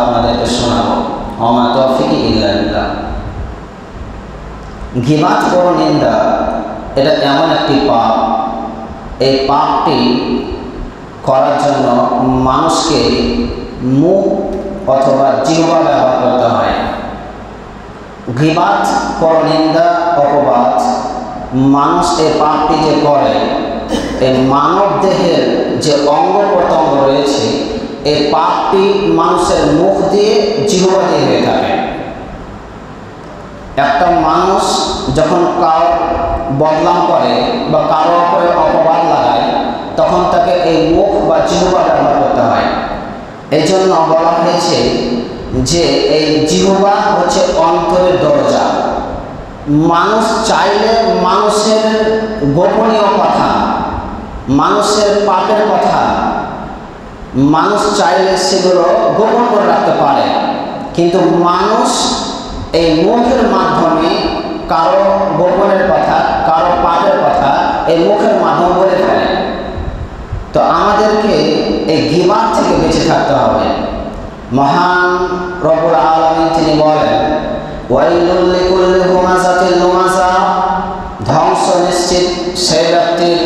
আপনাদেরকে শোনাবো। ওমা তৌফিকি ইল্লা বিল্লাহ। গীবাত পরনিন্দা এটা এমন একটি পাপ, এই পাপটি করার জন্য মানুষকে মুখ অথবা জিহ্বা ব্যবহার করতে হয়। গীবাত পরনিন্দা অপবাদ মানুষ এই পাপটি যে করে, এই মানব দেহের যে অঙ্গ প্রত্যঙ্গ রয়েছে এই পাপটি মানুষের মুখ দিয়ে জিহ্বা দিয়ে হয়ে থাকে। একটা মানুষ যখন কারো বদনাম করে বা কারো উপরে অপবাদ লাগায় তখন তাকে এই মুখ বা জিহ্বা ব্যবহার করতে হয়। এই জন্য বলা হয়েছে যে এই জিহ্বা হচ্ছে অন্তরের দরজা। মানুষ চাইলে মানুষের গোপনীয় কথা, মানুষের পাপের কথা মানুষ চাইলে সেগুলো গোপন করে রাখতে পারে, কিন্তু মানুষ এই মুখের মাধ্যমে কারো গোপনের কথা, কারো পাপের কথা এই মুখের মাধ্যমে বলে ফেলে। তো আমাদেরকে এই গীবাত থেকে বেঁচে থাকতে হবে। মহান রব্বুল আলামিন তিনি বলেন, ওয়াইলুল লিকুল্লি হুমাযাতিল লুমাযা, ধ্বংস নিশ্চিত সেই ব্যক্তির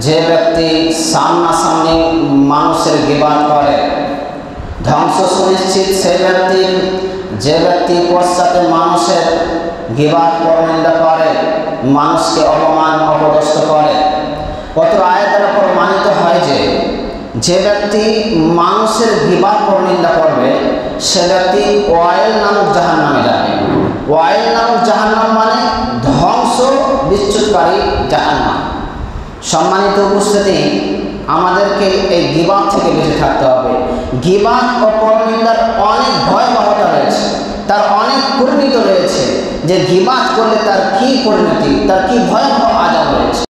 যে ব্যক্তি সামনাসামনি মানুষের গীবাত করে। ধ্বংস সুনিশ্চিত সেই ব্যক্তির যে ব্যক্তি পশ্চাতে মানুষের গীবাত পরনিন্দা করে, মানুষকে অপমান অপদস্থ করে। কত আয়াত দ্বারা প্রমাণিত হয় যে যে ব্যক্তি মানুষের গীবাত পরনিন্দা করবে সে ব্যক্তি ওয়াইল নামক জাহান্নামে যাবে। ওয়াইল নামক জাহান্নাম মানে ধ্বংস বিচ্যুতকারী জাহান্নাম। সম্মানিত উপস্থিতি, আমাদেরকে এই গীবাত থেকে বেঁচে থাকতে হবে। গীবাত ও পরনিন্দার অনেক ভয়াবহতা রয়েছে, তার অনেক পরিণতি রয়েছে যে গীবাত করলে তার কি পরিণতি, তার কি ভয়াবহ আযাব রয়েছে।